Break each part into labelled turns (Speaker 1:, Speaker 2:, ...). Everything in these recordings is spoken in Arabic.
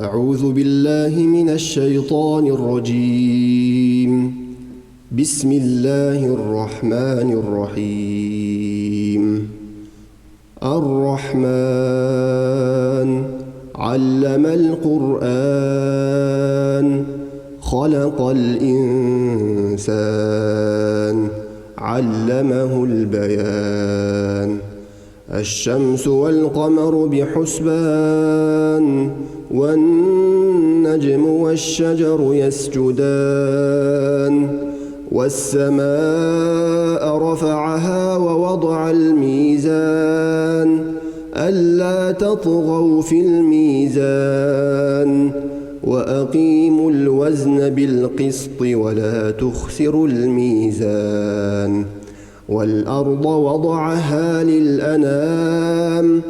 Speaker 1: أعوذ بالله من الشيطان الرجيم. بسم الله الرحمن الرحيم. الرحمن علم القرآن خلق الإنسان علمه البيان. الشمس والقمر بحسبان والنجم والشجر يسجدان. والسماء رفعها ووضع الميزان ألا تطغوا في الميزان وأقيموا الوزن بالقسط ولا تخسروا الميزان. والأرض وضعها للأنام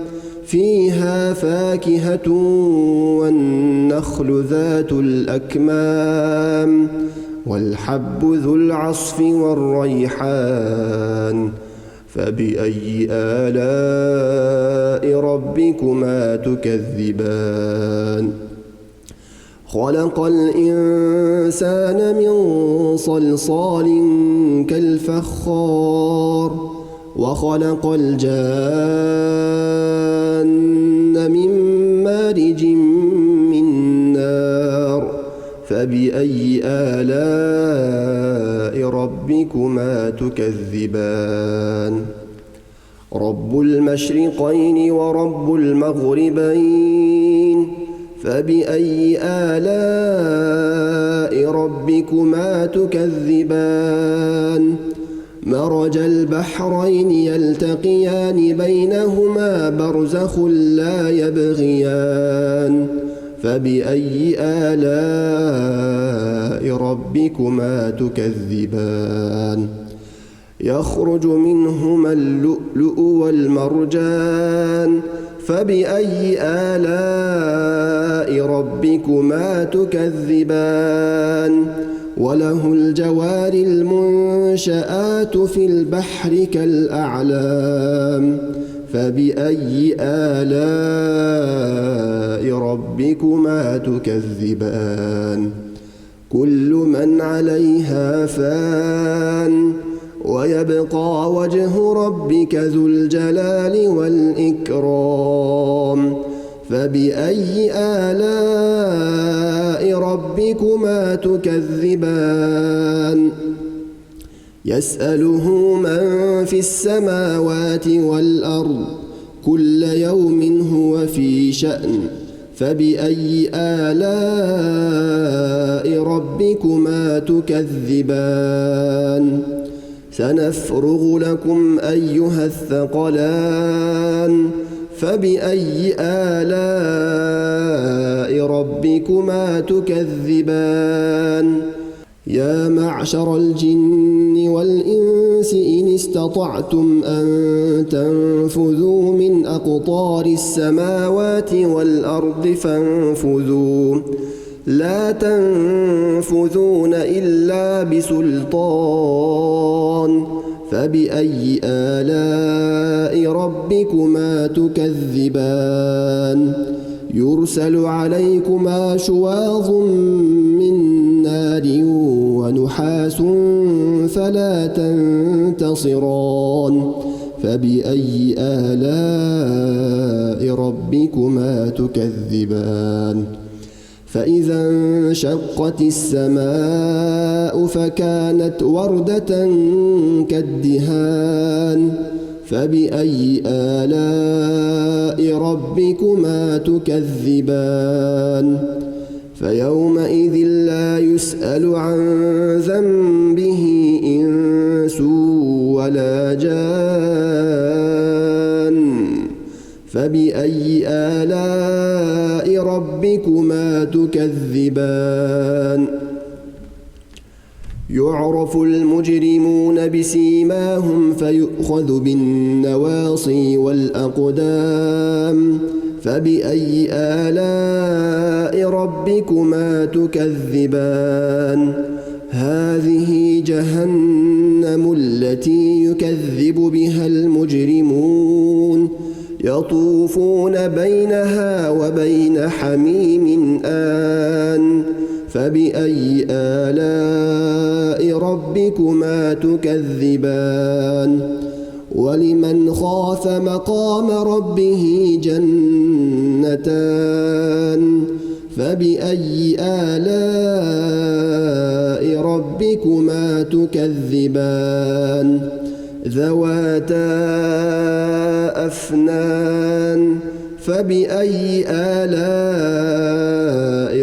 Speaker 1: فيها فاكهة والنخل ذات الأكمام والحب ذو العصف والريحان. فبأي آلاء ربكما تكذبان؟ خلق الإنسان من صلصال كالفخار وخلق الجان من مارج من نار. فبأي آلاء ربكما تكذبان؟ رب المشرقين ورب المغربين. فبأي آلاء ربكما تكذبان؟ مرج البحرين يلتقيان بينهما برزخ لا يبغيان. فبأي آلاء ربكما تكذبان؟ يخرج منهما اللؤلؤ والمرجان. فبأي آلاء ربكما تكذبان؟ وله الجوار المنشآت في البحر كالأعلام. فبأي آلاء ربكما تكذبان؟ كل من عليها فان ويبقى وجه ربك ذو الجلال والإكرام. فبأي آلاء ربكما تكذبان؟ يسأله من في السماوات والأرض كل يوم هو في شأن. فبأي آلاء ربكما تكذبان؟ سنفرغ لكم أيها الثقلان. فبأي آلاء ربكما تكذبان؟ يا معشر الجن والإنس إن استطعتم أن تنفذوا من أقطار السماوات والأرض فانفذوا لا تنفذون إلا بسلطان. فبأي آلاء ربكما تكذبان؟ يرسل عليكما شواظ من نار ونحاس فلا تنتصران. فبأي آلاء ربكما تكذبان؟ فإذا انشقت السماء فكانت وردة كالدهان. فبأي آلاء ربكما تكذبان؟ فيومئذ لا يسأل عن ذنبه إنس ولا جان. فبأي آلاء ربكما تكذبان؟ يعرف المجرمون بسيماهم فيؤخذ بالنواصي والأقدام. فبأي آلاء ربكما تكذبان؟ هذه جهنم التي يكذب بها المجرمون يطوفون بينها وبين حميم آن فبأي آلاء ربكما تكذبان ولمن خاف مقام ربه جنتان فبأي آلاء ربكما تكذبان ذواتا أفنان فبأي آلاء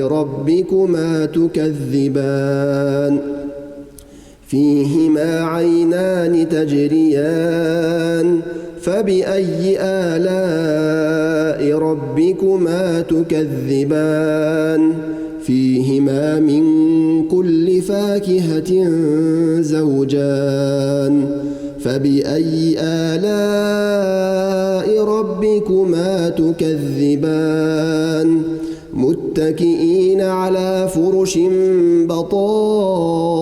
Speaker 1: ربكما تكذبان فيهما عينان تجريان فبأي آلاء ربكما تكذبان فيهما من كل فاكهة زوجان فبأي آلاء ربكما تكذبان متكئين على فرش بطائنها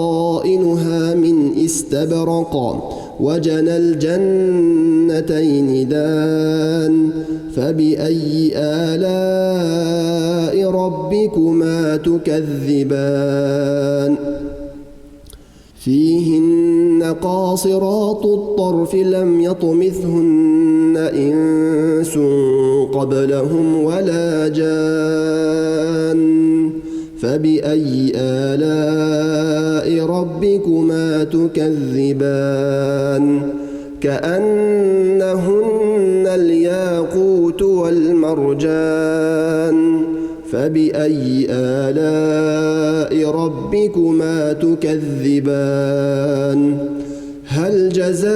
Speaker 1: من استبرق وجنى الجنتين دان فبأي آلاء ربكما تكذبان فيهن قاصرات الطرف لم يطمثهن إنس قبلهم ولا جان فبأي آلاء ربكما تكذبان كأنهن الياقوت والمرجان فبأي آلاء ربكما تكذبان هل جزاء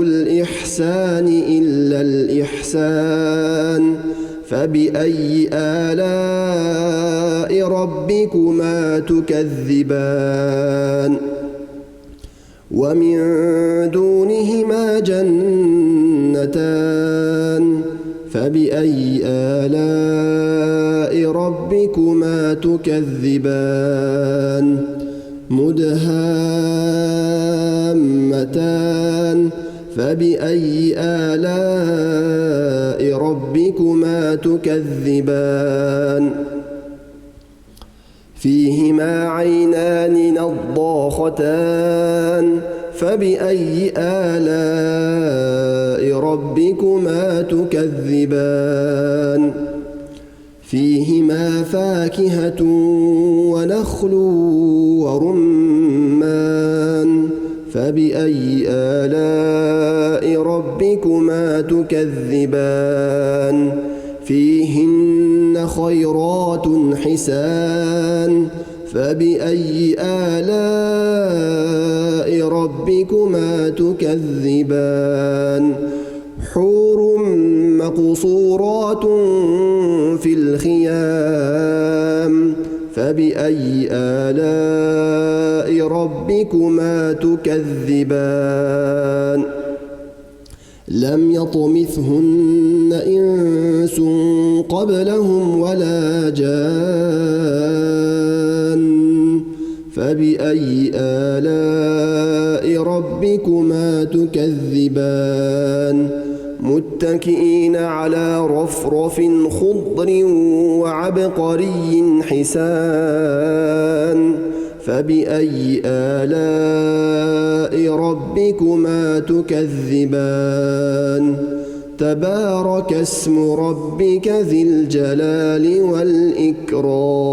Speaker 1: الإحسان إلا الإحسان فبأي آلاء ربكما تكذبان ومن دونهما جنتان فبأي آلاء ربكما تكذبان مدهامتان فبأي آلاء ربكما تكذبان فيهما عينان نضاختان فبأي آلاء ربكما تكذبان فيهما فاكهة ونخل ورمان فبأي آلاء ربكما تكذبان فيهن خيرات حسان فبأي آلاء ربكما تكذبان حور مقصورات في الخيام فبأي آلاء ربكما تكذبان لم يطمثهن إنس قبلهم ولا جان فبأي آلاء ربكما تكذبان متكئين على رفرف خضر وعبقري حسان فبأي آلاء ربكما تكذبان تبارك اسم ربك ذي الجلال والإكرام